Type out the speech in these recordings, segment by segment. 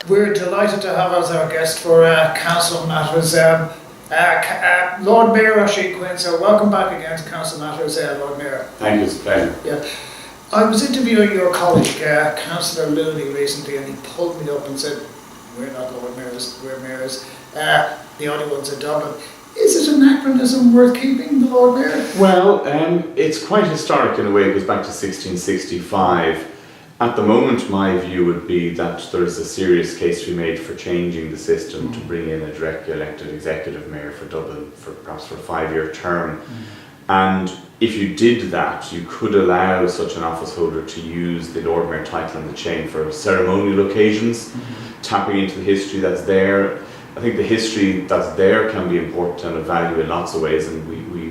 We're delighted to have as our guest for CouncilMatters Lord Mayor Oisín Quinn. So welcome back again to CouncilMatters, Lord Mayor. Thank you, it's a pleasure. Yeah. I was interviewing your colleague, Councillor Looney, recently, and he pulled me up and said, we're not Lord Mayors, we're mayors, the only ones in Dublin. Is it an anachronism worth keeping, the Lord Mayor? Well, it's quite historic in a way. It goes back to 1665. At the moment, my view would be that there is a serious case to be made for changing the system to bring in a directly elected executive mayor for Dublin, perhaps for a 5-year term. And if you did that, you could allow such an office holder to use the Lord Mayor title in the chain for ceremonial occasions, tapping into the history that's there. I think the history that's there can be important and of value in lots of ways, and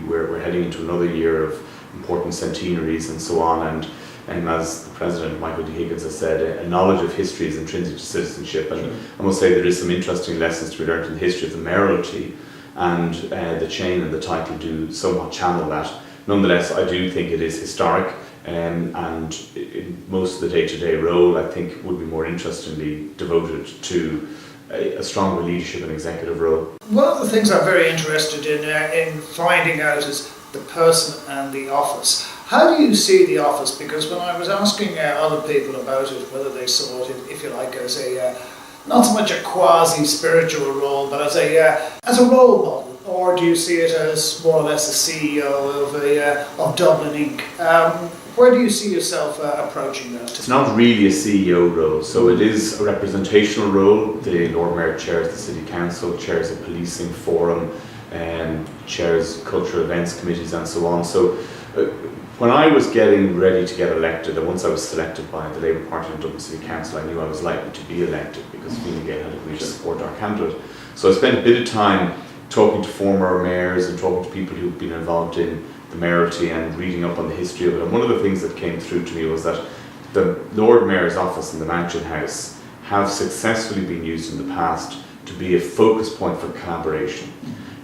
we're heading into another year of important centenaries and so on. And as the President, Michael D. Higgins, has said, a knowledge of history is intrinsic to citizenship. And I must say there is some interesting lessons to be learned in the history of the mayoralty, and the chain and the title do somewhat channel that. Nonetheless, I do think it is historic, and in most of the day-to-day role, I think, would be more interestingly devoted to a stronger leadership and executive role. One of the things I'm very interested in finding out is the person and the office. How do you see the office? Because when I was asking other people about it, whether they saw it, if you like, as a not so much a quasi-spiritual role, but as a role model, or do you see it as more or less a CEO of Dublin Inc.? Where do you see yourself approaching that? It's not really a CEO role, so it is a representational role. The Lord Mayor chairs the City Council, chairs a policing forum, and chairs cultural events committees and so on. So when I was getting ready to get elected, and once I was selected by the Labour Party in Dublin City Council, I knew I was likely to be elected because Fine Gael had agreed to support our candidate. So I spent a bit of time talking to former mayors and talking to people who've been involved in the mayoralty and reading up on the history of it. And one of the things that came through to me was that the Lord Mayor's office in the Mansion House have successfully been used in the past to be a focus point for collaboration,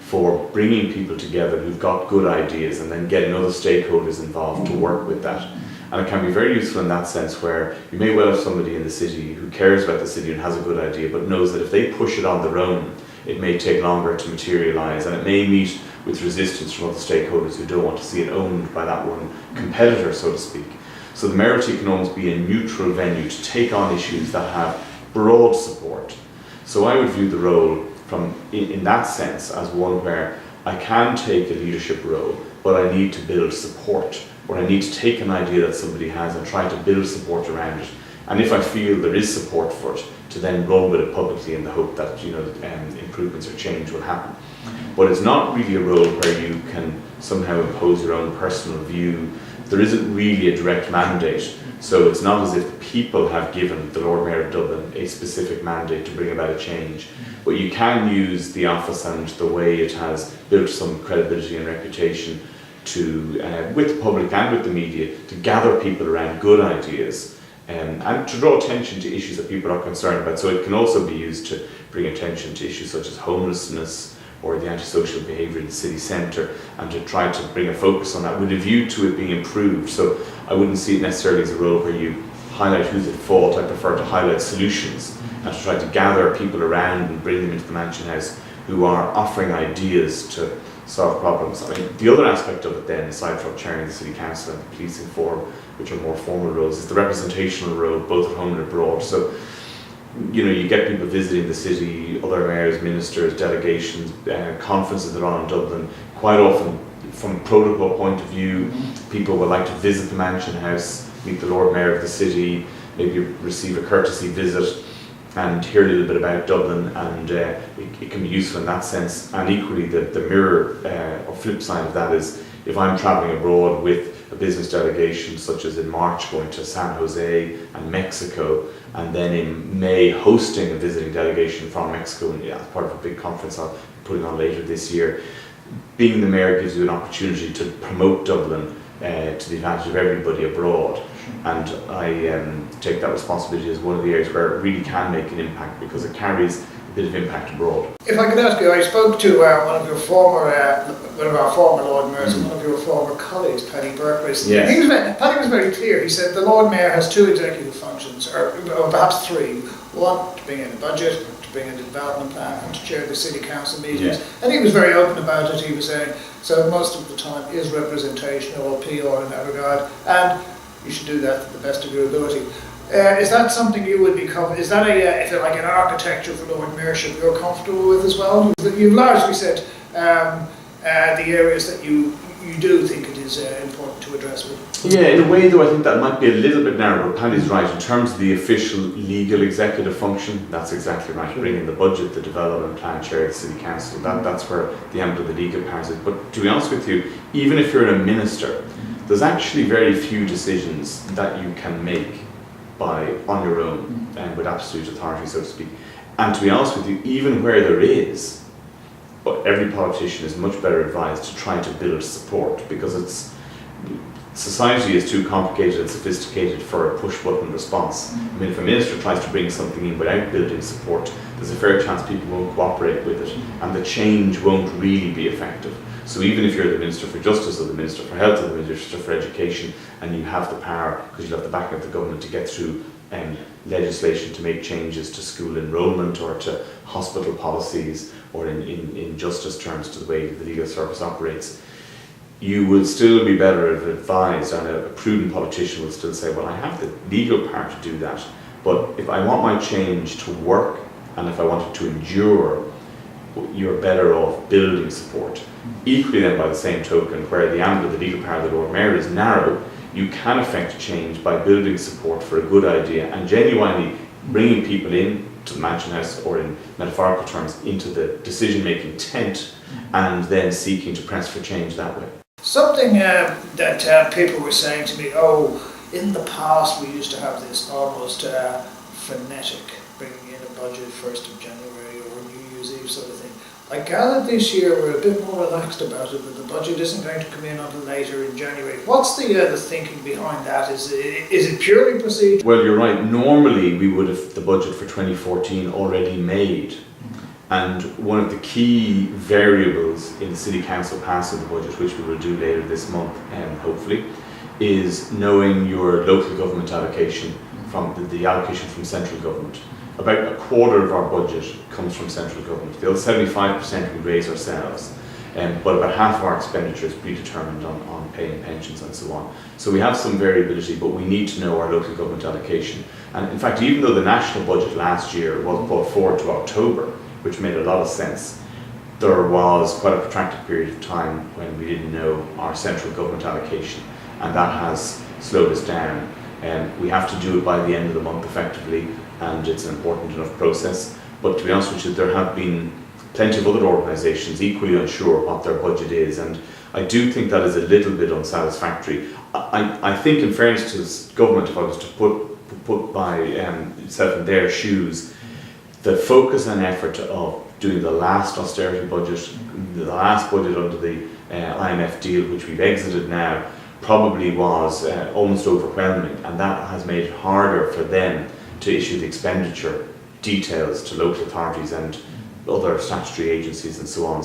for bringing people together who've got good ideas and then getting other stakeholders involved to work with that. And it can be very useful in that sense, where you may well have somebody in the city who cares about the city and has a good idea, but knows that if they push it on their own, it may take longer to materialise, and it may meet with resistance from other stakeholders who don't want to see it owned by that one competitor, so to speak. So the mayoralty can almost be a neutral venue to take on issues that have broad support. So I would view the role in that sense as one where I can take a leadership role, but I need to build support, or I need to take an idea that somebody has and try to build support around it. And if I feel there is support for it, to then run with it publicly in the hope that improvements or change will happen. But it's not really a role where you can somehow impose your own personal view. There isn't really a direct mandate. So it's not as if the people have given the Lord Mayor of Dublin a specific mandate to bring about a change. But you can use the office and the way it has built some credibility and reputation to, with the public and with the media, to gather people around good ideas and to draw attention to issues that people are concerned about. So it can also be used to bring attention to issues such as homelessness or the antisocial behaviour in the city centre, and to try to bring a focus on that with a view to it being improved. So I wouldn't see it necessarily as a role where you highlight who's at fault. I prefer to highlight solutions and to try to gather people around and bring them into the Mansion House who are offering ideas to solve problems. I mean, the other aspect of it then, aside from chairing the City Council and the policing forum, which are more formal roles, is the representational role, both at home and abroad. So, you get people visiting the city, other mayors, ministers, delegations, conferences that are on in Dublin. Quite often, from a protocol point of view, people would like to visit the Mansion House, meet the Lord Mayor of the city, maybe receive a courtesy visit and hear a little bit about Dublin, and it can be useful in that sense. And equally, the mirror or flip side of that is if I'm travelling abroad with a business delegation, such as in March going to San Jose and Mexico, and then in May hosting a visiting delegation from Mexico, and as part of a big conference I'm putting on later this year, being the mayor gives you an opportunity to promote Dublin to the advantage of everybody abroad. And I take that responsibility as one of the areas where it really can make an impact, because it carries a bit of impact abroad. If I could ask you, I spoke to one of our former Lord Mayors and one of your former colleagues, Paddy Burke, recently. Yes. Paddy was very clear. He said the Lord Mayor has two executive functions, or perhaps three. One, to bring in a budget, to bring in a development plan, and to chair the city council meetings. Yeah. And he was very open about it. He was saying, so most of the time is representation or PR in that regard, and you should do that to the best of your ability. Is that something you would be comfortable? Is that if you're like an architecture for Lord Mayorship you're comfortable with as well? You've largely said the areas that you do think it is important to address with. Yeah, in a way though I think that might be a little bit narrow, but Paddy's right. In terms of the official legal executive function, that's exactly right. Bringing the budget, the development plan, chair of the city council, that's where the ambit of the legal part is. But to be honest with you, even if you're a minister, there's actually very few decisions that you can make on your own and with absolute authority, so to speak. And to be honest with you, even where there is, but every politician is much better advised to try to build support, because society is too complicated and sophisticated for a push-button response. I mean, if a minister tries to bring something in without building support, there's a fair chance people won't cooperate with it, and the change won't really be effective. So even if you're the Minister for Justice or the Minister for Health or the Minister for Education, and you have the power, because you have the backing of the government, to get through legislation to make changes to school enrolment or to hospital policies, or in justice terms to the way the legal service operates, you will still be better advised, and a prudent politician will still say, well, I have the legal power to do that, but if I want my change to work and if I want it to endure, you're better off building support. Equally then, by the same token, where the ambit of the legal power of the Lord Mayor is narrow, you can affect change by building support for a good idea and genuinely bringing people in to the Mansion House, or in metaphorical terms, into the decision-making tent, and then seeking to press for change that way. Something that people were saying to me, in the past we used to have this almost frenetic bringing in a budget 1st of January or New Year's Eve sort of thing. I gather this year we're a bit more relaxed about it, but the budget isn't going to come in until later in January. What's the thinking behind that? Is it purely procedural? Well, you're right. Normally we would have the budget for 2014 already made. And one of the key variables in the City Council passing the budget, which we will do later this month, hopefully, is knowing your local government allocation from the allocation from central government. About a quarter of our budget comes from central government. The other 75% we raise ourselves, but about half of our expenditure is predetermined on paying pensions and so on. So we have some variability, but we need to know our local government allocation. And in fact, even though the national budget last year was brought forward to October, which made a lot of sense, there was quite a protracted period of time when we didn't know our central government allocation, and that has slowed us down. We have to do it by the end of the month effectively, and it's an important enough process. But to be honest with you, there have been plenty of other organisations equally unsure what their budget is, and I do think that is a little bit unsatisfactory. I think, in fairness to the government, if I was to put myself in their shoes, the focus and effort of doing the last austerity budget, the last budget under the IMF deal, which we've exited now, probably was almost overwhelming, and that has made it harder for them to issue the expenditure details to local authorities and other statutory agencies and so on.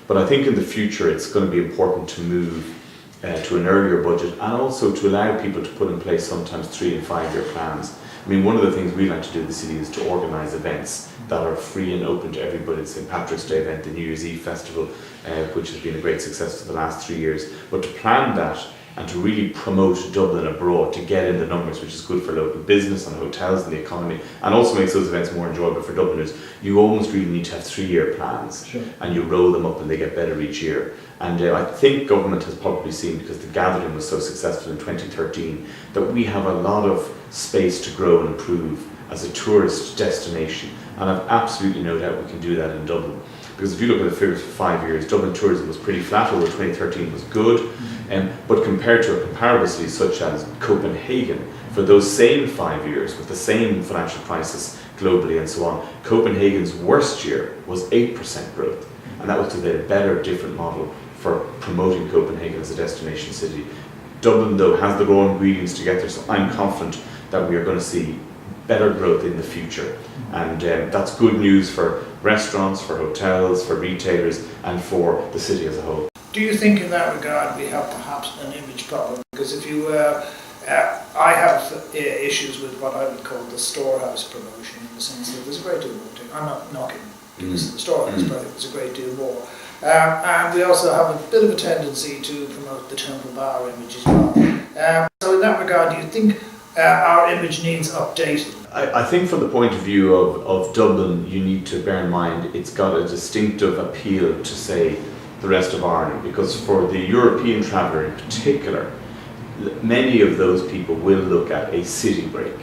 But I think in the future it's going to be important to move to an earlier budget, and also to allow people to put in place sometimes 3 and 5 year plans. I mean, one of the things we like to do in the city is to organise events that are free and open to everybody. The St. Patrick's Day event, the New Year's Eve festival, which has been a great success for the last 3 years. But to plan that and to really promote Dublin abroad, to get in the numbers, which is good for local business and hotels and the economy, and also makes those events more enjoyable for Dubliners, you almost really need to have 3 year plans. Sure. And you roll them up and they get better each year. And I think government has probably seen, because the gathering was so successful in 2013, that we have a lot of space to grow and improve as a tourist destination, and I've absolutely no doubt we can do that in Dublin. Because if you look at the figures for 5 years, Dublin tourism was pretty flat, although 2013 was good. But compared to a comparable city such as Copenhagen, for those same 5 years, with the same financial crisis globally and so on, Copenhagen's worst year was 8% growth. And that was a better, different model for promoting Copenhagen as a destination city. Dublin, though, has the raw ingredients to get there, so I'm confident that we are going to see better growth in the future. And that's good news for restaurants, for hotels, for retailers, and for the city as a whole. do you think in that regard we have perhaps an image huge problem, because if you, I have issues with what I would call the storehouse promotion, in the sense that there's a great deal more. I'm not knocking the storehouse, but I think there's a great deal more. And we also have a bit of a tendency to promote the Temple Bar image as well. So in that regard, do you think our image needs updating? I think from the point of view of Dublin, you need to bear in mind it's got a distinctive appeal to, say, the rest of Ireland, because for the European traveller in particular, many of those people will look at a city break.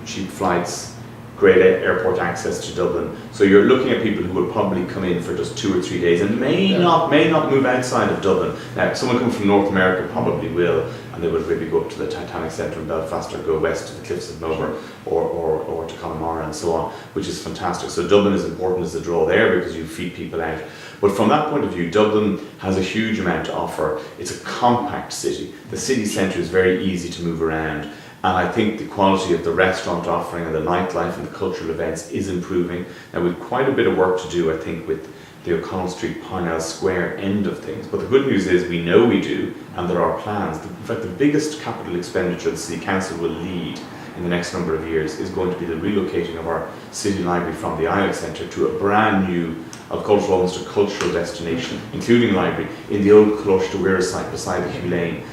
Cheap flights, great airport access to Dublin. So you're looking at people who will probably come in for just 2 or 3 days and may not move outside of Dublin. Now, someone coming from North America probably will, and they would maybe go up to the Titanic Centre in Belfast or go west to the Cliffs of Moher or to Connemara and so on, which is fantastic. So Dublin is important as a draw there because you feed people out. But from that point of view, Dublin has a huge amount to offer. It's a compact city. The city centre is very easy to move around. And I think the quality of the restaurant offering and the nightlife and the cultural events is improving. Now, we've quite a bit of work to do, I think, with the O'Connell Street, Parnell Square end of things. But the good news is we know we do, and there are plans. In fact, the biggest capital expenditure the City Council will lead in the next number of years is going to be the relocating of our city library from the Ilex Centre to a brand new, cultural, almost a cultural destination, including library, in the old Cloche de Weir site beside the Hugh Lane.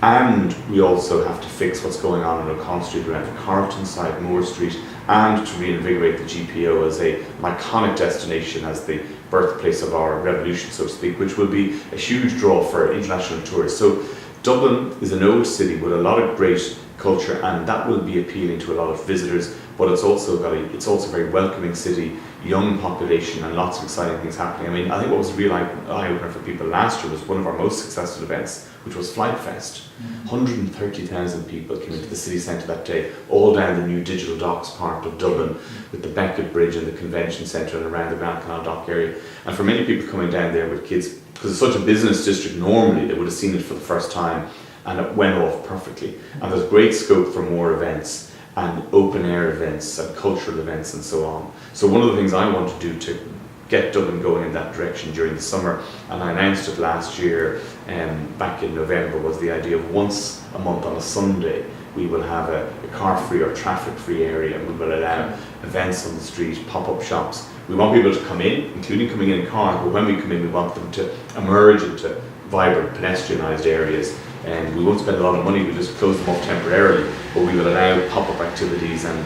And we also have to fix what's going on in O'Connell Street around the Carlton side, Moore Street, and to reinvigorate the GPO as an iconic destination, as the birthplace of our revolution, so to speak, which will be a huge draw for international tourists. So Dublin is an old city with a lot of great culture, and that will be appealing to a lot of visitors, but it's also a very welcoming city, young population, and lots of exciting things happening. I mean, I think what was a real eye-opener for people last year was one of our most successful events, which was Flight Fest. 130,000 people came into the city centre that day, all down the new digital docks part of Dublin, with the Beckett Bridge and the convention centre and around the Grand Canal Dock area. And for many people coming down there with kids, because it's such a business district, normally they would have seen it for the first time, and it went off perfectly. And there's great scope for more events and open air events and cultural events and so on. So one of the things I want to do to get Dublin going in that direction during the summer, and I announced it last year back in November, was the idea of once a month on a Sunday we will have a car-free or traffic-free area, and we will allow events on the street, pop-up shops. We want people to come in, including coming in cars, but when we come in we want them to emerge into vibrant pedestrianised areas. And we won't spend a lot of money, we'll just close them off temporarily, but we will allow pop-up activities and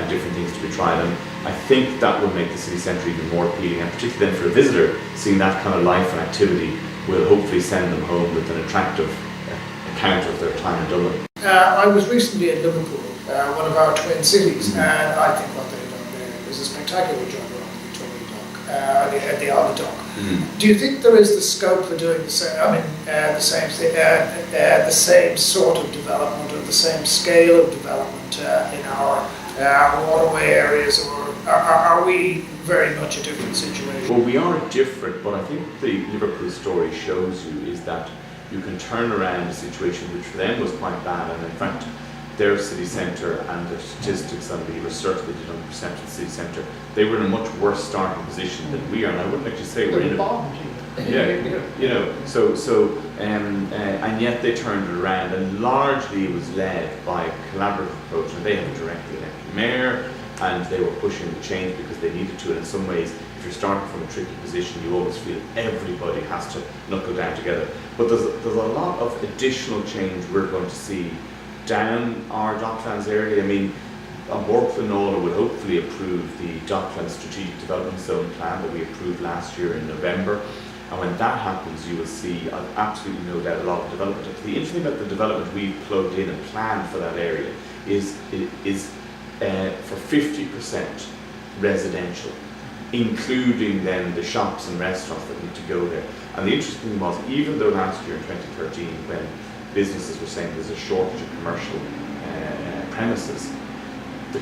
different things to be tried. And I think that will make the city centre even more appealing, and particularly then for a visitor, seeing that kind of life and activity will hopefully send them home with an attractive account of their time in Dublin. I was recently in Liverpool, one of our twin cities, and I think what they've done there is a spectacular job on the Victoria Dock, at the Other Dock. Do you think there is the scope for doing the same? I mean, the same sort of development, or the same scale of development in our waterway areas, or are we very much a different situation? Well, we are different, but I think the Liverpool story shows you is that you can turn around a situation which for them was quite bad, and in fact their city centre and the statistics and the research they did on the percentage of the city centre, they were in a much worse starting position than we are. And I wouldn't actually say we're in and yet they turned it around, and largely it was led by a collaborative approach, and they have a directly elected mayor, and they were pushing the change because they needed to. And in some ways, if you're starting from a tricky position, you always feel everybody has to knuckle down together. But there's a lot of additional change we're going to see down our Docklands area. I mean, Borklanala will hopefully approve the Docklands Strategic Development Zone plan that we approved last year in November. And when that happens, you will see, I've absolutely no doubt, a lot of development. The interesting about the development we've plugged in and planned for that area is for 50% residential, including then the shops and restaurants that need to go there. And the interesting thing was, even though last year in 2013, when businesses were saying there's a shortage of commercial premises, the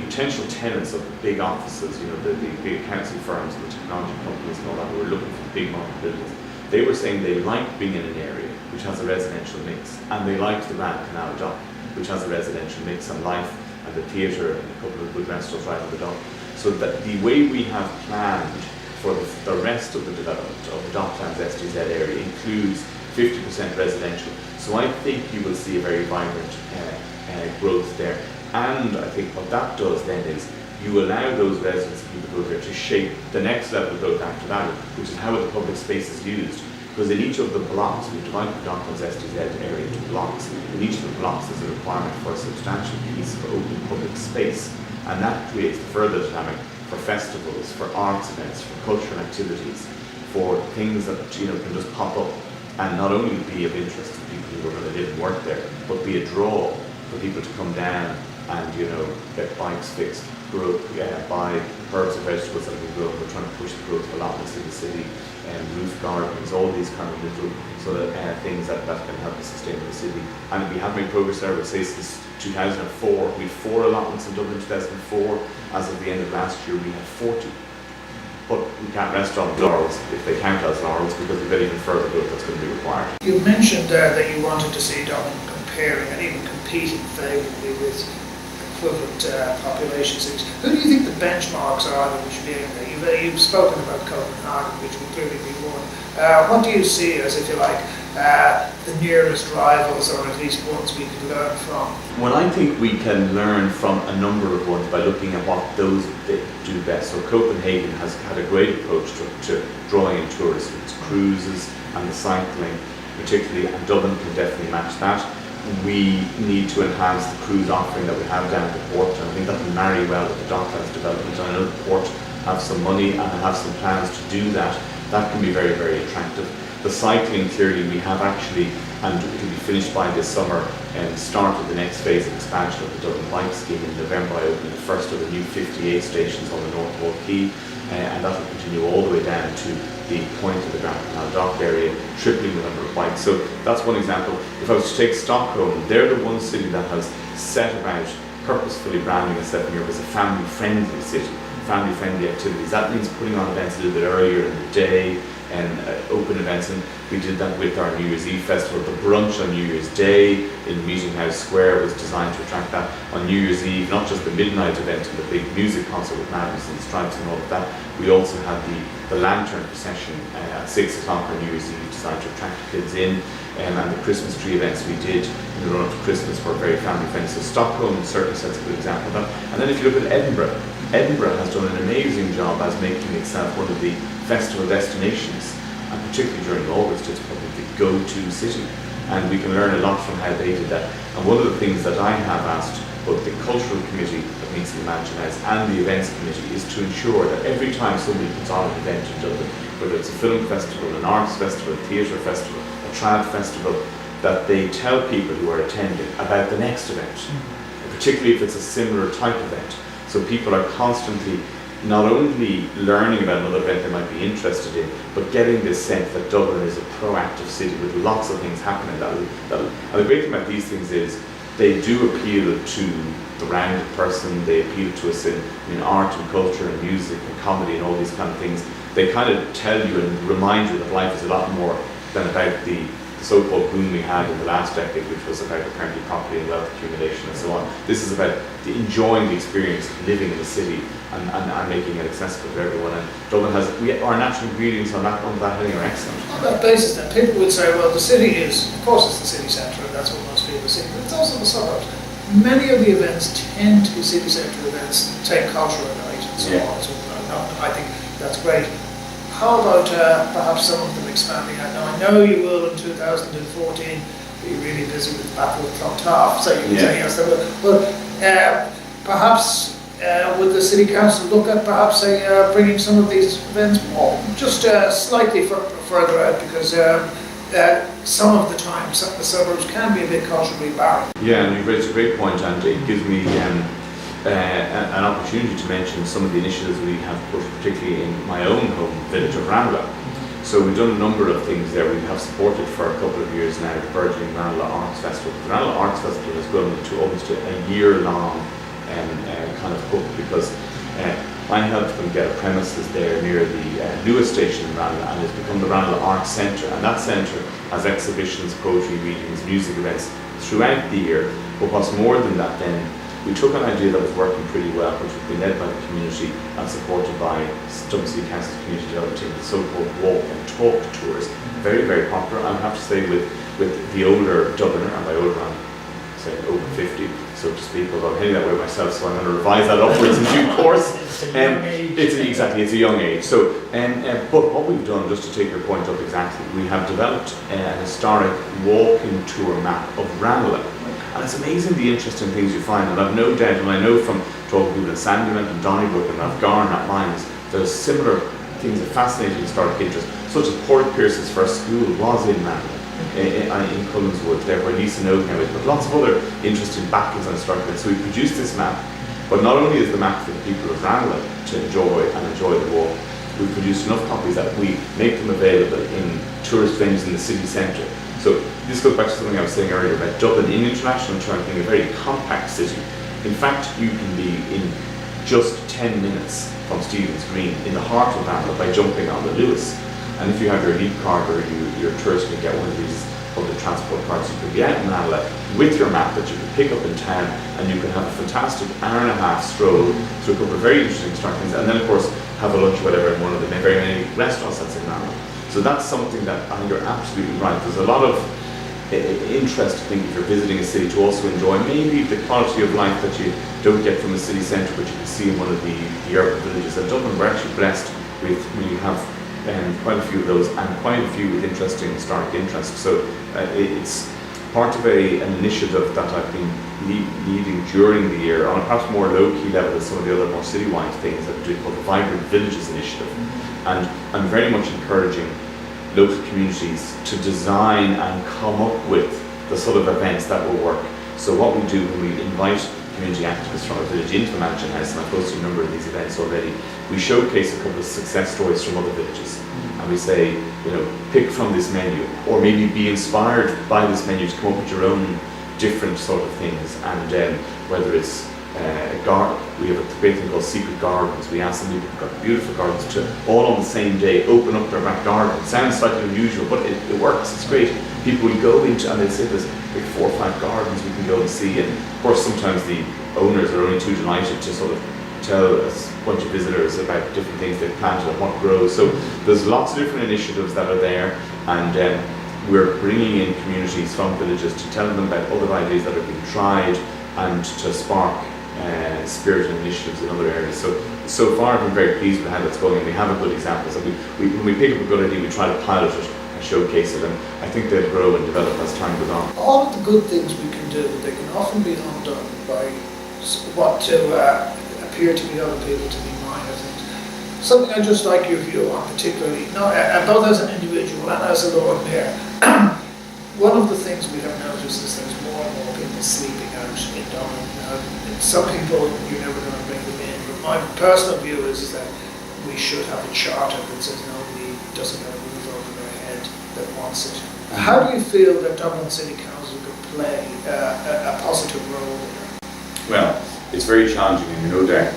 potential tenants of the big offices, you know, the big accounting firms and the technology companies and all that, who were looking for big modern buildings, they were saying they liked being in an area which has a residential mix, and they liked the Grand Canal Dock, which has a residential mix, and life, and the theatre, and a couple of good restaurants right on the dock. So that the way we have planned for the rest of the development of the Docklands STZ area includes 50% 50% residential. So I think you will see a very vibrant growth there. And I think what that does then is you allow those residents and people who go there to shape the next level of growth after that, which is how the public space is used. Because in each of the blocks, we divide the Docklands STZ area into blocks. In each of the blocks there's a requirement for a substantial piece of open public space. And that creates the further dynamic for festivals, for arts events, for cultural activities, for things that can just pop up and not only be of interest to people who are going to live and work there, but be a draw for people to come down and get bikes fixed, buy herbs and vegetables that we grow. We're trying to push the growth of allotments in the city, and roof gardens, all these kind of little things that can help us sustain the city. And we have made progress there. I would say since 2004, we had 4 allotments in Dublin 2004. As of the end of last year, we had 40. But we can't rest on laurels if they count as laurels, because we've got even further growth that's going to be required. You mentioned that you wanted to see Dublin comparing and even competing favourably with equivalent population cities. Who do you think the benchmarks are that we should be aiming at? You've spoken about Copenhagen, which would clearly be one. What do you see as, if you like, the nearest rivals, or at least ones we could learn from? Well, I think we can learn from a number of ones by looking at what those do best. So Copenhagen has had a great approach to drawing in tourists with its cruises and the cycling, particularly, and Dublin can definitely match that. We need to enhance the cruise offering that we have down at the port, and I think that will marry well with the Docklands development. I know the port have some money and have some plans to do that. That can be very, very attractive. The cycling, clearly, we have actually, and it will be finished by this summer, and started the next phase of expansion of the Dublin Bike Scheme in November by opening the first of the new 58 stations on the North Wall Quay, and that will continue all the way down to the point of the Grand Canal Dock area, tripling the number of bikes. So that's one example. If I was to take Stockholm, they're the one city that has set about purposefully branding itself in Europe as a family-friendly city, family-friendly activities. That means putting on events a little bit earlier in the day, and open events, and we did that with our New Year's Eve festival. The brunch on New Year's Day in Meeting House Square was designed to attract that. On New Year's Eve, not just the midnight event and the big music concert with Madness and Stripes and all of that, we also had the lantern procession at 6 o'clock on New Year's Eve, designed to attract kids in, and the Christmas tree events we did in the run up to Christmas were very family friendly. So Stockholm certainly sets a good example of that. And then if you look at Edinburgh, Edinburgh has done an amazing job as making itself one of the festival destinations, and particularly during August, it's probably the go-to city, and we can learn a lot from how they did that. And one of the things that I have asked both the cultural committee that meets in the Mansion House and the events committee is to ensure that every time somebody puts on an event in Dublin, whether it's a film festival, an arts festival, a theatre festival, a trad festival, that they tell people who are attending about the next event, particularly if it's a similar type event. So people are constantly not only learning about another event they might be interested in, but getting this sense that Dublin is a proactive city with lots of things happening. And the great thing about these things is they do appeal to the rounded person. They appeal to us in art and culture and music and comedy and all these kind of things. They kind of tell you and remind you that life is a lot more than about the so-called boom we had in the last decade, which was about apparently property and wealth accumulation and so on. This is about enjoying the experience of living in the city and making it accessible to everyone. And Dublin has, our natural ingredients on that heading are excellent. On that basis then, people would say, well, the city is, of course it's the city centre, and that's what most people see, but it's also the suburbs. Many of the events tend to be city centre events, take cultural night and so on. So I think that's great. How about perhaps some of them expanding out? Now I know you will in 2014 be really busy with the Battle of Clontarf, so you can say yes, there will. But perhaps would the City Council look at perhaps bringing some of these events just slightly further out, because some of the time some of the suburbs can be a bit culturally barren. Yeah, and you've raised a great point, and it gives me an opportunity to mention some of the initiatives we have pushed, particularly in my own home village of Ranelagh. So we've done a number of things there. We have supported for a couple of years now the burgeoning Ranelagh Arts Festival. The Ranelagh Arts Festival has grown into almost a year-long kind of hook, because I helped them get a premises there near the newest station in Ranelagh, and it's become the Ranelagh Arts Centre, and that centre has exhibitions, poetry readings, music events throughout the year. But what's more than that then, we took an idea that was working pretty well, which was being led by the community and supported by Dublin City Council's community development team, the so-called walk and talk tours. Very, very popular. I have to say with the older Dubliner, and by older I'm saying over 50, so to speak, although I'm heading that way myself, so I'm going to revise that upwards in due course. It's a young age. So, but what we've done, just to take your point up exactly, we have developed an historic walking tour map of Ranelagh. And it's amazing the interesting things you find, and I've no doubt, and I know from talking to people in Sandyman and Donnybrook and Rathmines, there's similar things of fascinating historic interest, such as Port Pierce's first school was in Ranelagh. In Cullinswood, there where Lisa Nogue now is, but lots of other interesting backings on historic events. So we produced this map, but not only is the map for the people of Ranelagh to enjoy the walk, we've produced enough copies that we make them available in tourist venues in the city centre. So this goes back to something I was saying earlier about Dublin in international terms being a very compact city. In fact, you can be in just 10 minutes from Stephen's Green in the heart of Ranelagh by jumping on the Lewis. And if you have your leap card or your tourist can get one of these public transport cards, you can be out in Ranelagh with your map that you can pick up in town, and you can have a fantastic hour-and-a-half stroll through a couple of very interesting historic things, and then of course have a lunch or whatever in one of the very many restaurants that's in Ranelagh. So that's something that I think you're absolutely right. There's a lot of interest, I think, if you're visiting a city, to also enjoy maybe the quality of life that you don't get from the city centre, but you can see in one of the urban villages. At Dublin, we're actually blessed with, we have quite a few of those, and quite a few with interesting historic interest. So it's part of an initiative that I've been leading during the year on a perhaps more low-key level than some of the other more citywide things that we're doing, called the Vibrant Villages Initiative. And I'm very much encouraging local communities to design and come up with the sort of events that will work. So what we do when we invite community activists from a village into the mansion house, and I've hosted a number of these events already, we showcase a couple of success stories from other villages. And we say, you know, pick from this menu, or maybe be inspired by this menu to come up with your own different sort of things. And whether it's a garden, we have a great thing called Secret Gardens. We ask them people who've got beautiful gardens to all on the same day open up their back garden. It sounds slightly unusual, but it works, it's great. People will go into, and they'll say there's like 4 or 5 gardens we can go and see, and of course sometimes the owners are only too delighted to sort of tell a bunch of visitors about different things they've planted and what grows. So there's lots of different initiatives that are there, and we're bringing in communities from villages to tell them about other ideas that are being tried and to spark spirit and initiatives in other areas. So far I've been very pleased with how that's going, and we have a good example. So when we pick up a good idea, we try to pilot it and showcase it, and I think they'll grow and develop as time goes on. All of the good things we can do, they can often be undone by what to appear to be other people to be minor things. Something I just like your view on, particularly, both as an individual and as a Lord Mayor. One of the things we have noticed is there's more and more people sleeping out in Dublin. Some people, you're never going to bring them in, but my personal view is that we should have a charter that says nobody doesn't have a roof over their head that wants it. How do you feel that Dublin City Council could play a positive role there? Well, it's very challenging, and no doubt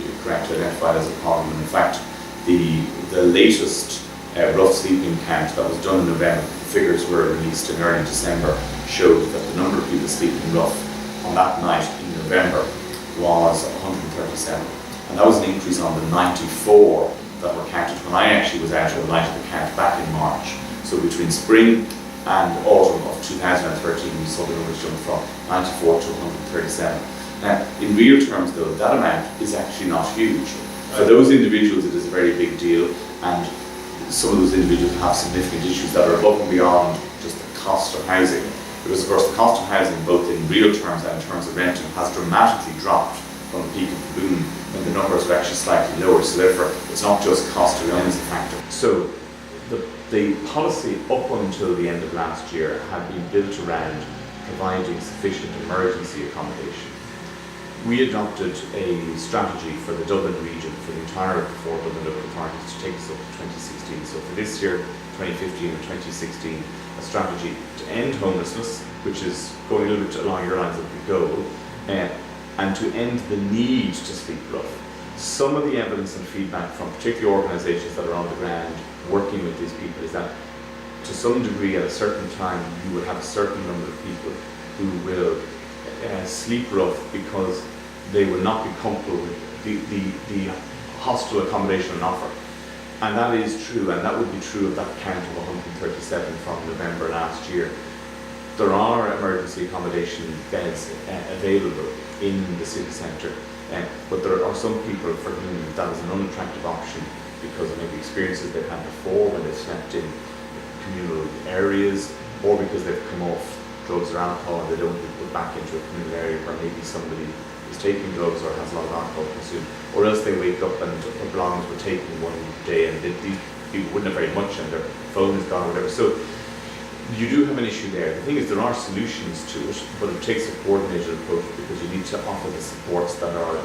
you're correct to identify it as a problem. And in fact, the latest rough sleeping count that was done in November, the figures were released in early December, showed that the number of people sleeping rough on that night in November was 137. And that was an increase on the 94 that were counted when I actually was out on the night of the count back in March. So between spring and autumn of 2013, we saw the numbers jump from 94 to 137. Now, in real terms though, that amount is actually not huge. For those individuals, it is a very big deal, and some of those individuals have significant issues that are above and beyond just the cost of housing. Because of course the cost of housing, both in real terms and in terms of renting, has dramatically dropped from the peak of the boom when the numbers were actually slightly lower. So therefore, it's not just cost alone as a factor. So the policy up until the end of last year had been built around providing sufficient emergency accommodation. We adopted a strategy for the Dublin region, for the entire 4 Dublin local authorities, to take us up to 2016. So for this year, 2015 and 2016, a strategy to end homelessness, which is going a little bit along your lines of the goal, and to end the need to sleep rough. Some of the evidence and feedback from particular organisations that are on the ground working with these people is that to some degree at a certain time you will have a certain number of people who will sleep rough because they will not be comfortable with the hostel accommodation on offer. And that is true, and that would be true of that count of 137 from November last year. There are emergency accommodation beds available in the city centre, but there are some people for whom that is an unattractive option because of maybe experiences they've had before when they've slept in communal areas, or because they've come off drugs or alcohol and they don't get put back into a communal area where maybe somebody is taking drugs or has a lot of alcohol consumed, or else they wake up and their belongings were taken one day and these people wouldn't have very much and their phone is gone or whatever. So you do have an issue there. The thing is, there are solutions to it, but it takes a coordinated approach because you need to offer the supports that are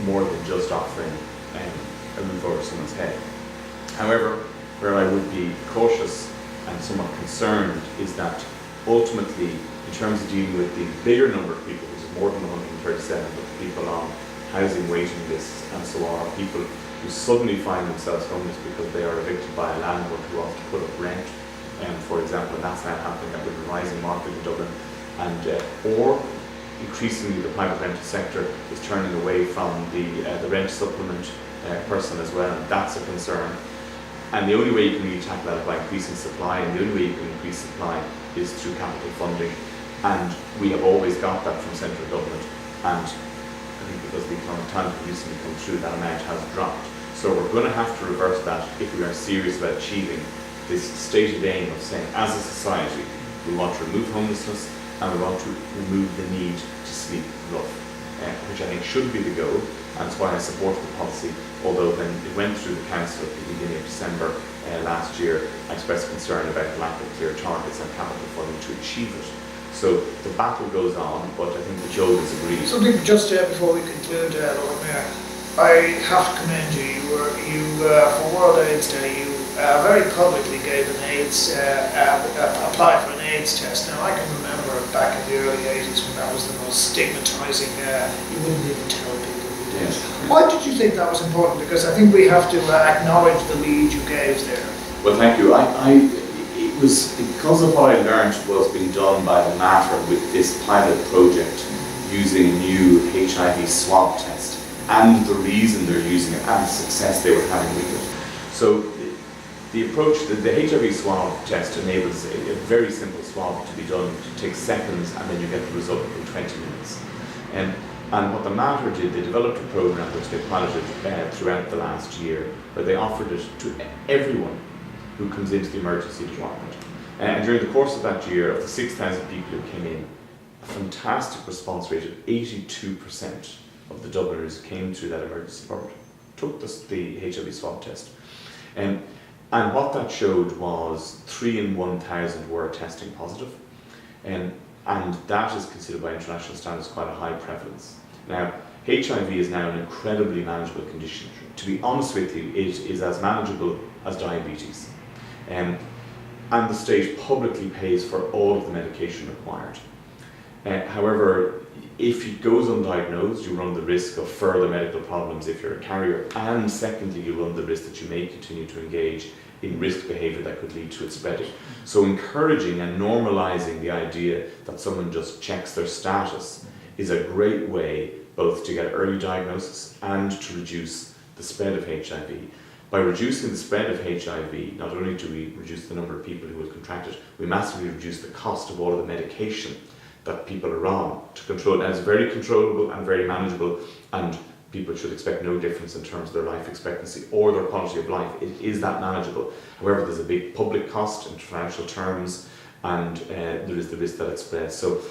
more than just offering a roof over someone's head. However, where I would be cautious and somewhat concerned is that ultimately, in terms of dealing with the bigger number of people, which is more than 137, but the people on housing waiting lists and so on, are people who suddenly find themselves homeless because they are evicted by a landlord who wants to put up rent, for example, and that's now happening with the rising market in Dublin, and or increasingly the private rental sector is turning away from the rent supplement person as well, and that's a concern. And the only way you can really tackle that is by increasing supply, and the only way you can increase supply is through capital funding, and we have always got that from central government, and I think because the economic times have recently come through, that amount has dropped. So we're going to have to reverse that if we are serious about achieving this stated aim of saying, as a society, we want to remove homelessness and we want to remove the need to sleep rough, which I think should be the goal, and that's why I support the policy, although when it went through the council at the beginning of December last year, I expressed concern about the lack of clear targets and capital funding to achieve it. So the battle goes on, but I think the job is agreed. Something just before we conclude, Lord Mayor, I have to commend you. For World AIDS Day, you very publicly gave an AIDS, applied for an AIDS test. Now I can remember back in the early 80s when that was the most stigmatising, you wouldn't even tell people who did. Why did you think that was important? Because I think we have to acknowledge the lead you gave there. Well, thank you. It was because of what I learned was being done by the Matter with this pilot project using a new HIV swab test, and the reason they're using it and the success they were having with it. So the approach, the HIV swab test enables a very simple swab to be done. It takes seconds and then you get the result in 20 minutes. And what the Matter did, they developed a program which they piloted throughout the last year, where they offered it to everyone who comes into the emergency department. And during the course of that year, of the 6,000 people who came in, a fantastic response rate of 82% of the Dubliners came through that emergency department, took the HIV swab test. And what that showed was 3 in 1,000 were testing positive. And that is considered by international standards quite a high prevalence. Now, HIV is now an incredibly manageable condition. To be honest with you, it is as manageable as diabetes. And the state publicly pays for all of the medication required. However, if it goes undiagnosed, you run the risk of further medical problems if you're a carrier, and secondly, you run the risk that you may continue to engage in risk behaviour that could lead to it spreading. So encouraging and normalising the idea that someone just checks their status is a great way both to get early diagnosis and to reduce the spread of HIV. By reducing the spread of HIV, not only do we reduce the number of people who will contract it, we massively reduce the cost of all of the medication that people are on to control it. And it's very controllable and very manageable, and people should expect no difference in terms of their life expectancy or their quality of life. It is that manageable. However, there's a big public cost in financial terms, and there is the risk that it spreads. So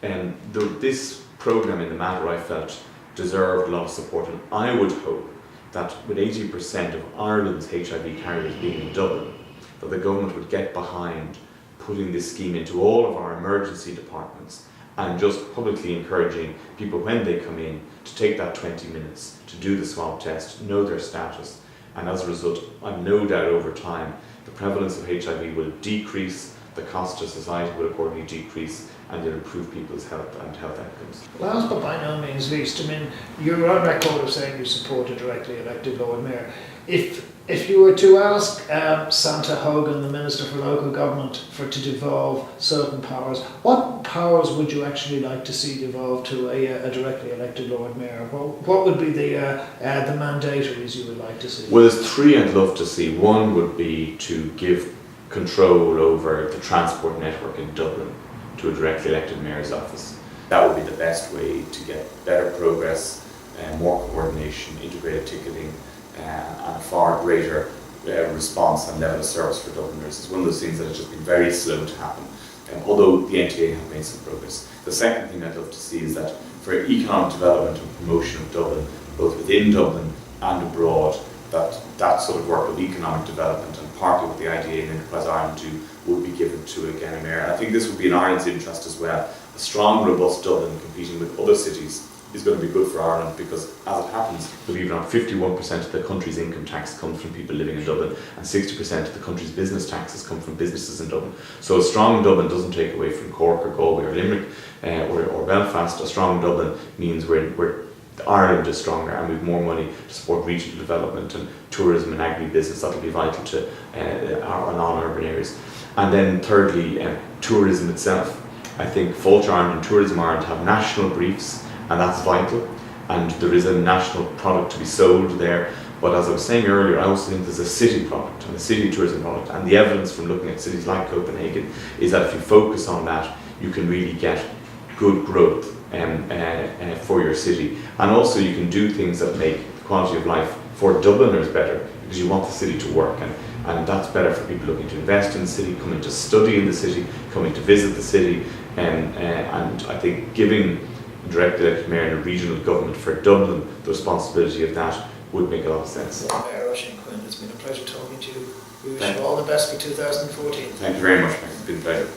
this programme in the Matter, I felt, deserved a lot of support, and I would hope that with 80% of Ireland's HIV carriers being in Dublin, that the government would get behind putting this scheme into all of our emergency departments and just publicly encouraging people when they come in to take that 20 minutes to do the swab test, know their status, and as a result, I've no doubt over time the prevalence of HIV will decrease, the cost to society will accordingly decrease, and you'll improve people's health and health outcomes. Last but by no means least, I mean, you're on record of saying you support a directly elected Lord Mayor. If you were to ask Santa Hogan, the Minister for Local Government, to devolve certain powers, what powers would you actually like to see devolved to a directly elected Lord Mayor? What would be the mandatories you would like to see? Well, there's three I'd love to see. One would be to give control over the transport network in Dublin to a directly elected mayor's office. That would be the best way to get better progress, more coordination, integrated ticketing, and a far greater response and level of service for Dubliners. It's one of those things that has just been very slow to happen, although the NTA have made some progress. The second thing I'd love to see is that for economic development and promotion of Dublin, both within Dublin and abroad, that sort of work of economic development, and partly with the IDA and Enterprise Ireland do, would be given to again a mayor. And I think this would be in Ireland's interest as well. A strong, robust Dublin competing with other cities is going to be good for Ireland, because as it happens, Believe it or not, 51% of the country's income tax comes from people living in Dublin, and 60% of the country's business taxes come from businesses in Dublin. So a strong Dublin doesn't take away from Cork or Galway or Limerick or Belfast. A strong Dublin means Ireland is stronger, and we have more money to support regional development and tourism and agri-business. That will be vital to our non-urban areas. And then thirdly, tourism itself. I think Fáilte Ireland and Tourism Ireland have national briefs, and that's vital, and there is a national product to be sold there. But as I was saying earlier, I also think there's a city product and a city tourism product, and the evidence from looking at cities like Copenhagen is that if you focus on that, you can really get good growth for your city. And also you can do things that make the quality of life for Dubliners better, because you want the city to work, and that's better for people looking to invest in the city, coming to study in the city, coming to visit the city, and I think giving direct elected mayor and a regional government for Dublin the responsibility of that would make a lot of sense. Mayor Oisín Quinn, it's been a pleasure talking to you. We wish you all the best for 2014. thank you very much, Mike. It's been a pleasure.